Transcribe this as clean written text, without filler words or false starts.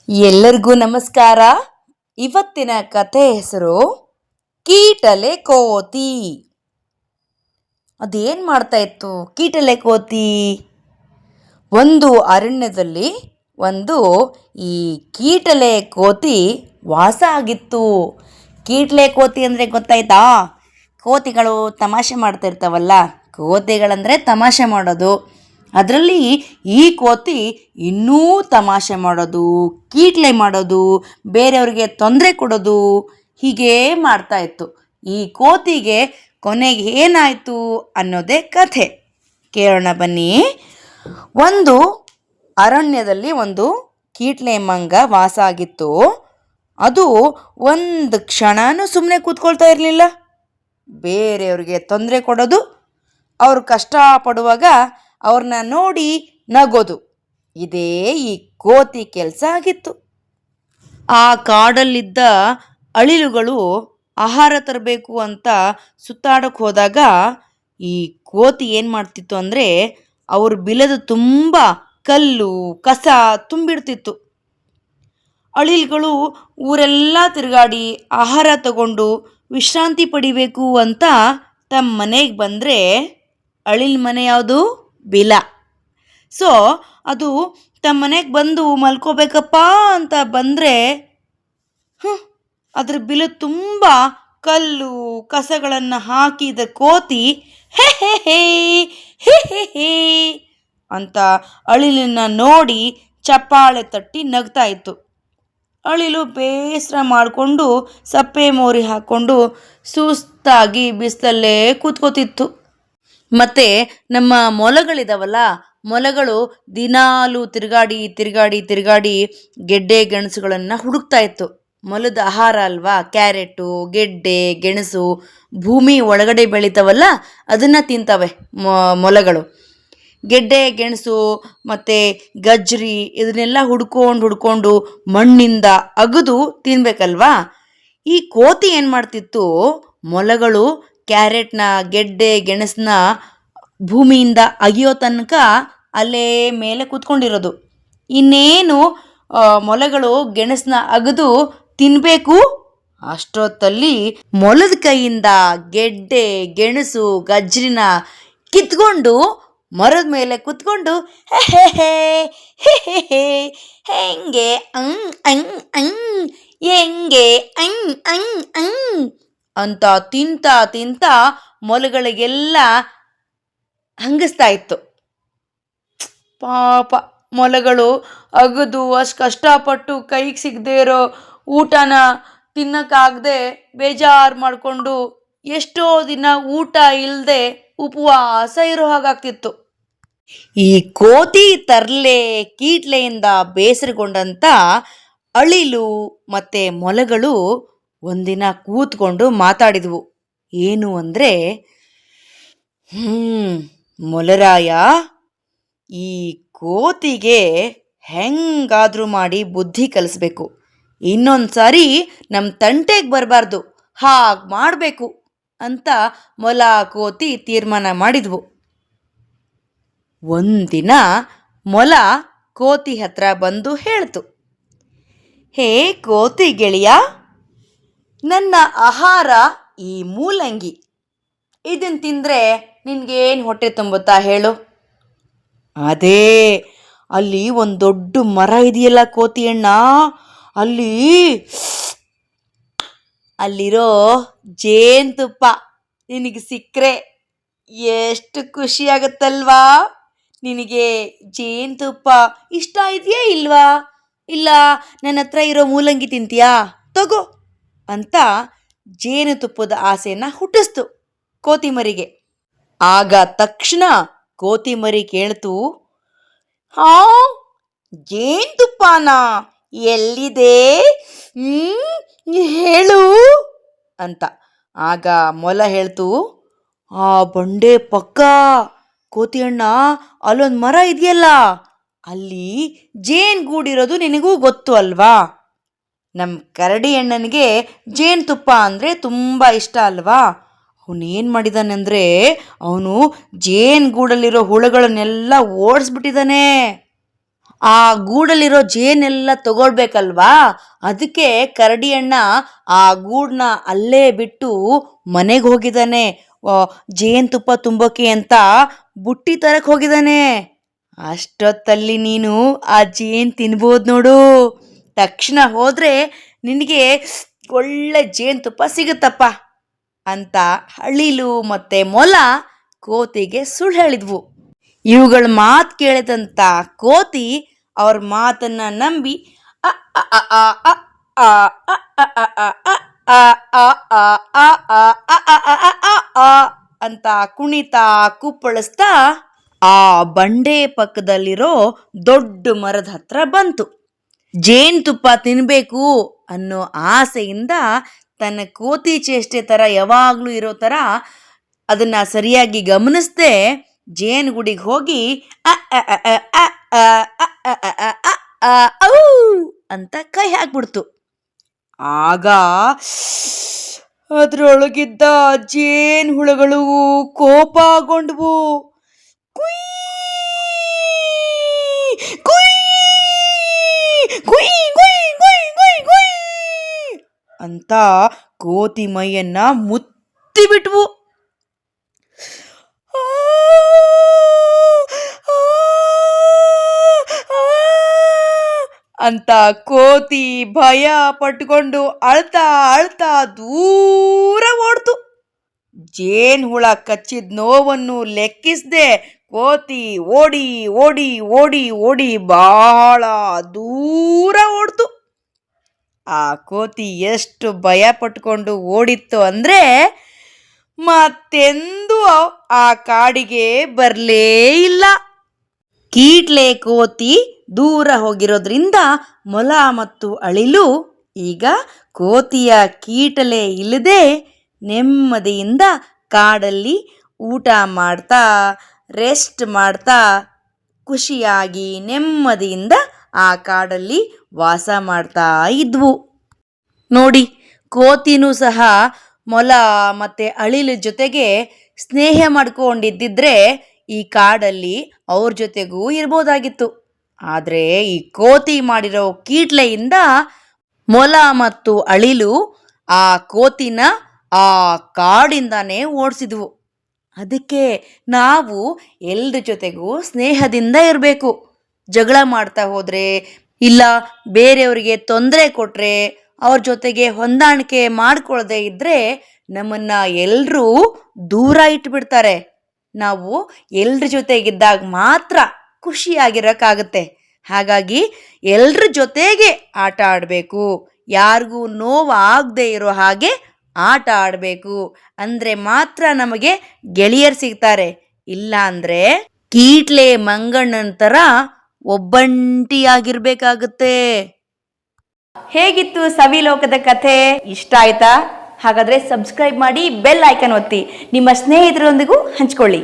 ಎಲ್ಲರಿಗೂ ನಮಸ್ಕಾರ. ಇವತ್ತಿನ ಕಥೆ ಹೆಸರು ಕೀಟಲೆ ಕೋತಿ. ಅದೇನು ಮಾಡ್ತಾ ಇತ್ತು ಕೀಟಲೆ ಕೋತಿ? ಒಂದು ಅರಣ್ಯದಲ್ಲಿ ಒಂದು ಈ ಕೀಟಲೆ ಕೋತಿ ವಾಸ ಆಗಿತ್ತು. ಕೀಟಲೆ ಕೋತಿ ಅಂದರೆ ಗೊತ್ತಾಯ್ತಾ? ಕೋತಿಗಳು ತಮಾಷೆ ಮಾಡ್ತಾ ಇರ್ತಾವಲ್ಲ, ಕೋತಿಗಳಂದರೆ ತಮಾಷೆ ಮಾಡೋದು. ಅದರಲ್ಲಿ ಈ ಕೋತಿ ಇನ್ನೂ ತಮಾಷೆ ಮಾಡೋದು, ಕೀಟ್ಲೆ ಮಾಡೋದು, ಬೇರೆಯವ್ರಿಗೆ ತೊಂದರೆ ಕೊಡೋದು, ಹೀಗೇ ಮಾಡ್ತಾ ಇತ್ತು. ಈ ಕೋತಿಗೆ ಕೊನೆಗೆ ಏನಾಯಿತು ಅನ್ನೋದೇ ಕಥೆ. ಕೇಳೋಣ ಬನ್ನಿ. ಒಂದು ಅರಣ್ಯದಲ್ಲಿ ಒಂದು ಕೀಟ್ಲೆ ಮಂಗ ವಾಸ ಆಗಿತ್ತು. ಅದು ಒಂದು ಕ್ಷಣನೂ ಸುಮ್ಮನೆ ಕೂತ್ಕೊಳ್ತಾ ಇರಲಿಲ್ಲ. ಬೇರೆಯವ್ರಿಗೆ ತೊಂದರೆ ಕೊಡೋದು, ಅವರು ಕಷ್ಟಪಡುವಾಗ ಅವ್ರನ್ನ ನೋಡಿ ನಗೋದು, ಇದೇ ಈ ಕೋತಿ ಕೆಲಸ ಆಗಿತ್ತು. ಆ ಕಾಡಲ್ಲಿದ್ದ ಅಳಿಲುಗಳು ಆಹಾರ ತರಬೇಕು ಅಂತ ಸುತ್ತಾಡಕ್ಕೆ ಹೋದಾಗ ಈ ಕೋತಿ ಏನು ಮಾಡ್ತಿತ್ತು ಅಂದರೆ, ಅವ್ರ ಬಿಲದ ತುಂಬ ಕಲ್ಲು ಕಸ ತುಂಬಿಡ್ತಿತ್ತು. ಅಳಿಲುಗಳು ಊರೆಲ್ಲ ತಿರುಗಾಡಿ ಆಹಾರ ತಗೊಂಡು ವಿಶ್ರಾಂತಿ ಪಡಿಬೇಕು ಅಂತ ತಮ್ಮ ಮನೆಗೆ ಬಂದರೆ, ಅಳಿಲ್ ಮನೆ ಯಾವುದು? ಬಿಲ. ಸೊ ಅದು ತಮ್ಮ ಮನೆಗೆ ಬಂದು ಮಲ್ಕೋಬೇಕಪ್ಪ ಅಂತ ಬಂದರೆ ಅದ್ರ ಬಿಲ ತುಂಬ ಕಲ್ಲು ಕಸಗಳನ್ನು ಹಾಕಿದ ಕೋತಿ ಹೇ ಹೇ ಹೇ ಹೇ ಹೇ ಹೇ ಅಂತ ಅಳಿಲನ್ನ ನೋಡಿ ಚಪ್ಪಾಳೆ ತಟ್ಟಿ ನಗ್ತಾ ಇತ್ತು. ಅಳಿಲು ಬೇಸರ ಮಾಡಿಕೊಂಡು ಸಪ್ಪೆ ಮೋರಿ ಹಾಕ್ಕೊಂಡು ಸುಸ್ತಾಗಿ ಬಿಸಿಲಲ್ಲೇ ಕೂತ್ಕೋತಿತ್ತು. ಮತ್ತು ನಮ್ಮ ಮೊಲಗಳಿದಾವಲ್ಲ, ಮೊಲಗಳು ದಿನಾಲೂ ತಿರುಗಾಡಿ ತಿರುಗಾಡಿ ತಿರುಗಾಡಿ ಗೆಡ್ಡೆ ಗೆಣಸುಗಳನ್ನು ಹುಡುಕ್ತಾ ಇತ್ತು. ಮೊಲದ ಆಹಾರ ಅಲ್ವಾ, ಕ್ಯಾರೆಟು, ಗೆಡ್ಡೆ ಗೆಣಸು ಭೂಮಿ ಒಳಗಡೆ ಬೆಳೀತಾವಲ್ಲ, ಅದನ್ನು ತಿಂತವೆ ಮೊಲಗಳು. ಗೆಡ್ಡೆ ಗೆಣಸು ಮತ್ತು ಗಜ್ರಿ ಇದನ್ನೆಲ್ಲ ಹುಡ್ಕೊಂಡು ಮಣ್ಣಿಂದ ಅಗದು ತಿನ್ಬೇಕಲ್ವಾ. ಈ ಕೋತಿ ಏನು ಮಾಡ್ತಿತ್ತು, ಮೊಲಗಳು ಕ್ಯಾರೆಟ್ನ ಗೆಡ್ಡೆ ಗೆಣಸನ್ನ ಭೂಮಿಯಿಂದ ಅಗಿಯೋ ತನಕ ಅಲ್ಲೇ ಮೇಲೆ ಕೂತ್ಕೊಂಡಿರೋದು. ಇನ್ನೇನು ಮೊಲಗಳು ಗೆಣಸನ್ನ ಅಗದು ತಿನ್ನಬೇಕು ಅಷ್ಟೊತ್ತಲ್ಲಿ ಮೊಲದ ಕೈಯಿಂದ ಗೆಡ್ಡೆ ಗೆಣಸು ಗಜ್ರಿನ ಕಿತ್ಕೊಂಡು ಮರದ ಮೇಲೆ ಕೂತ್ಕೊಂಡು ಹೇ ಹೇ ಹೇ ಹೇ ಹೇ ಹೇ ಹೆಂಗೆ ಹೆಂಗೆ ಅಂತ ತಿಂತ ತಿಂತ ಮೊಲಗಳಿಗೆಲ್ಲ ಹಂಗಿಸ್ತಾ ಇತ್ತು. ಪಾಪ ಮೊಲಗಳು ಅಗದು ಅಷ್ಟು ಕಷ್ಟಪಟ್ಟು ಕೈಗೆ ಸಿಗದೆ ಇರೋ ಊಟನ ತಿನ್ನೋಕ್ಕಾಗದೆ ಬೇಜಾರು ಮಾಡಿಕೊಂಡು ಎಷ್ಟೋ ದಿನ ಊಟ ಇಲ್ಲದೆ ಉಪವಾಸ ಇರೋ ಹಾಗಾಗ್ತಿತ್ತು. ಈ ಕೋತಿ ತರ್ಲೆ ಕೀಟ್ಲೆಯಿಂದ ಬೇಸರಗೊಂಡಂಥ ಅಳಿಲು ಮತ್ತು ಮೊಲಗಳು ಒಂದಿನ ಕೂತ್ಕೊಂಡು ಮಾತಾಡಿದ್ವು. ಏನು ಅಂದರೆ, ಮೊಲರಾಯ, ಈ ಕೋತಿಗೆ ಹೆಂಗಾದರೂ ಮಾಡಿ ಬುದ್ಧಿ ಕಲಿಸ್ಬೇಕು. ಇನ್ನೊಂದು ಸಾರಿ ನಮ್ಮ ತಂಟೆಗೆ ಬರಬಾರ್ದು, ಹಾಗೆ ಮಾಡಬೇಕು ಅಂತ ಮೊಲ ಕೋತಿ ತೀರ್ಮಾನ ಮಾಡಿದ್ವು. ಒಂದಿನ ಮೊಲ ಕೋತಿ ಹತ್ರ ಬಂದು ಹೇಳ್ತು, ಹೇ ಕೋತಿ ಗೆಳೆಯ, ನನ್ನ ಆಹಾರ ಈ ಮೂಲಂಗಿ. ಇದನ್ನು ತಿಂದರೆ ನಿನಗೇನು ಹೊಟ್ಟೆ ತುಂಬುತ್ತಾ ಹೇಳು? ಅದೇ ಅಲ್ಲಿ ಒಂದು ದೊಡ್ಡ ಮರ ಇದೆಯಲ್ಲ ಕೋತಿ ಅಣ್ಣ, ಅಲ್ಲಿರೋ ಜೇನುತುಪ್ಪ ನಿನಗೆ ಸಿಕ್ಕರೆ ಎಷ್ಟು ಖುಷಿಯಾಗತ್ತಲ್ವಾ? ನಿನಗೆ ಜೇನುತುಪ್ಪ ಇಷ್ಟ ಇದೆಯಾ ಇಲ್ವಾ? ಇಲ್ಲ ನನ್ನ ಹತ್ರ ಇರೋ ಮೂಲಂಗಿ ತಿಂತೀಯಾ? ತಗೋ ಅಂತ ಜೇನುತುಪ್ಪದ ಆಸೆಯನ್ನು ಹುಟ್ಟಿಸ್ತು ಕೋತಿ ಮರಿಗೆ. ಆಗ ತಕ್ಷಣ ಕೋತಿ ಮರಿ ಕೇಳ್ತು, ಜೇನುತುಪ್ಪನ ಎಲ್ಲಿದೆ ಹೇಳು ಅಂತ. ಆಗ ಮೊಲ ಹೇಳ್ತು, ಆ ಬಂಡೆ ಪಕ್ಕ ಕೋತಿ ಅಣ್ಣ, ಅಲ್ಲೊಂದು ಮರ ಇದೆಯಲ್ಲ, ಅಲ್ಲಿ ಜೇನುಗೂಡಿರೋದು ನಿನಗೂ ಗೊತ್ತು ಅಲ್ವಾ? ನಮ್ಮ ಕರಡಿ ಅಣ್ಣನಿಗೆ ಜೇನುತುಪ್ಪ ಅಂದರೆ ತುಂಬ ಇಷ್ಟ ಅಲ್ವಾ? ಅವನೇನು ಮಾಡಿದಾನೆಂದರೆ, ಅವನು ಜೇನುಗೂಡಲ್ಲಿರೋ ಹುಳುಗಳನ್ನೆಲ್ಲ ಓಡಿಸ್ಬಿಟ್ಟಿದ್ದಾನೆ. ಆ ಗೂಡಲ್ಲಿರೋ ಜೇನೆಲ್ಲ ತಗೊಳ್ಬೇಕಲ್ವಾ, ಅದಕ್ಕೆ ಕರಡಿಯಣ್ಣ ಆ ಗೂಡನ್ನ ಅಲ್ಲೇ ಬಿಟ್ಟು ಮನೆಗೆ ಹೋಗಿದ್ದಾನೆ. ಜೇನುತುಪ್ಪ ತುಂಬೋಕೆ ಅಂತ ಬುಟ್ಟಿ ತರಕ್ ಹೋಗಿದ್ದಾನೆ. ಅಷ್ಟೊತ್ತಲ್ಲಿ ನೀನು ಆ ಜೇನ್ ತಿನ್ಬೋದು ನೋಡು. ತಕ್ಷಣ ಹೋದ್ರೆ ನಿನಗೆ ಒಳ್ಳೆ ಜೇನುತುಪ್ಪ ಸಿಗುತ್ತಪ್ಪ ಅಂತ ಅಳಿಲು ಮತ್ತೆ ಮೊಲ ಕೋತಿಗೆ ಸುಳ್ಳು ಹೇಳಿದ್ವು. ಇವುಗಳ ಮಾತು ಕೇಳಿದಂತ ಕೋತಿ ಅವ್ರ ಮಾತನ್ನ ನಂಬಿ ಅ ಅ ಅ ಆ ಅ ಆ ಅ ಅ ಅ ಅ ಅ ಆ ಆ ಆ ಆ ಆ ಆ ಆ ಆ ಅಂತ ಕುಣಿತಾ ಕುಪ್ಪಳಿಸ್ತಾ ಆ ಬಂಡೆ ಪಕ್ಕದಲ್ಲಿರೋ ದೊಡ್ಡ ಮರದ ಹತ್ರ ಬಂತು. ಜೇನುತುಪ್ಪ ತಿನ್ಬೇಕು ಅನ್ನೋ ಆಸೆಯಿಂದ ತನ್ನ ಕೋತಿ ಚೇಷ್ಟೆ ತರ ಯಾವಾಗ್ಲೂ ಇರೋ ತರ ಅದನ್ನ ಸರಿಯಾಗಿ ಗಮನಿಸದೆ ಜೇನುಗುಡಿಗೆ ಹೋಗಿ ಅ ಅ ಅ ಅ ಅ ಅ ಅ ಅ ಅ ಅ ಅ ಔ ಅಂತ ಕೈ ಹಾಕ್ಬಿಡ್ತು. ಆಗ ಅದ್ರೊಳಗಿದ್ದ ಜೇನು ಹುಳಗಳು ಕೋಪಗೊಂಡ್ವು. ಕುಯ್ ಕುಯ್ ಕುಯ್ ಕುಯ್ ಕುಯ್ ಕುಯ್ ಕುಯ್ ಅಂತ ಕೋತಿ ಮೈಯನ್ನ ಮುತ್ತಿ ಬಿಟ್ವು. ಅಂತ ಕೋತಿ ಭಯ ಪಟ್ಕೊಂಡು ಅಳ್ತಾ ಅಳ್ತಾ ದೂರ ಓಡ್ತು. ಜೇನು ಹುಳ ಕಚ್ಚಿದ ನೋವನ್ನು ಲೆಕ್ಕಿಸದೆ ಕೋತಿ ಓಡಿ ಓಡಿ ಓಡಿ ಓಡಿ ಬಹಳ ದೂರ ಓಡ್ತು. ಆ ಕೋತಿ ಎಷ್ಟು ಭಯ ಪಟ್ಕೊಂಡು ಓಡಿತ್ತು ಅಂದ್ರೆ ಮತ್ತೆಂದೂ ಆ ಕಾಡಿಗೆ ಬರಲೇ ಇಲ್ಲ. ಕೀಟ್ಲೆ ಕೋತಿ ದೂರ ಹೋಗಿರೋದ್ರಿಂದ ಮೊಲ ಮತ್ತು ಅಳಿಲು ಈಗ ಕೋತಿಯ ಕೀಟಲೆ ಇಲ್ಲದೆ ನೆಮ್ಮದಿಯಿಂದ ಕಾಡಲ್ಲಿ ಊಟ ಮಾಡ್ತಾ ರೆಸ್ಟ್ ಮಾಡ್ತಾ ಖುಷಿಯಾಗಿ ನೆಮ್ಮದಿಯಿಂದ ಆ ಕಾಡಲ್ಲಿ ವಾಸ ಮಾಡ್ತಾ ಇದ್ವು. ನೋಡಿ, ಕೋತಿನೂ ಸಹ ಮೊಲ ಮತ್ತೆ ಅಳಿಲ ಜೊತೆಗೆ ಸ್ನೇಹ ಮಾಡ್ಕೊಂಡಿದ್ದಿದ್ರೆ ಈ ಕಾಡಲ್ಲಿ ಅವ್ರ ಜೊತೆಗೂ ಇರ್ಬೋದಾಗಿತ್ತು. ಆದರೆ ಈ ಕೋತಿ ಮಾಡಿರೋ ಕೀಟ್ಲೆಯಿಂದ ಮೊಲ ಮತ್ತು ಅಳಿಲು ಆ ಕೋತಿನ ಆ ಕಾಡಿಂದಾನೇ ಓಡಿಸಿದ್ವು. ಅದಕ್ಕೆ ನಾವು ಎಲ್ರ ಜೊತೆಗೂ ಸ್ನೇಹದಿಂದ ಇರಬೇಕು. ಜಗಳ ಮಾಡ್ತಾ ಹೋದ್ರೆ ಇಲ್ಲ ಬೇರೆಯವರಿಗೆ ತೊಂದರೆ ಕೊಟ್ರೆ ಅವ್ರ ಜೊತೆಗೆ ಹೊಂದಾಣಿಕೆ ಮಾಡ್ಕೊಳ್ಳದೆ ಇದ್ರೆ ನಮ್ಮನ್ನ ಎಲ್ಲರೂ ದೂರ ಇಟ್ಬಿಡ್ತಾರೆ. ನಾವು ಎಲ್ರ ಜೊತೆಗಿದ್ದಾಗ ಮಾತ್ರ ಖುಷಿಯಾಗಿರೋಕ್ಕಾಗತ್ತೆ. ಹಾಗಾಗಿ ಎಲ್ರ ಜೊತೆಗೆ ಆಟ ಆಡಬೇಕು, ಯಾರಿಗೂ ನೋವಾಗದೇ ಇರೋ ಹಾಗೆ ಆಟ ಆಡಬೇಕು. ಅಂದರೆ ಮಾತ್ರ ನಮಗೆ ಗೆಳೆಯರು ಸಿಗ್ತಾರೆ. ಇಲ್ಲ ಅಂದರೆ ಕೀಟ್ಲೆ ಮಂಗಣ್ಣನ ಥರ ಒಬ್ಬಂಟಿಯಾಗಿರ್ಬೇಕಾಗುತ್ತೆ. ಹೇಗಿತ್ತು ಸವಿಲೋಕದ ಕಥೆ? ಇಷ್ಟ ಆಯ್ತಾ? ಹಾಗಾದರೆ ಸಬ್ಸ್ಕ್ರೈಬ್ ಮಾಡಿ, ಬೆಲ್ ಐಕನ್ ಒತ್ತಿ, ನಿಮ್ಮ ಸ್ನೇಹಿತರೊಂದಿಗೂ ಹಂಚ್ಕೊಳ್ಳಿ.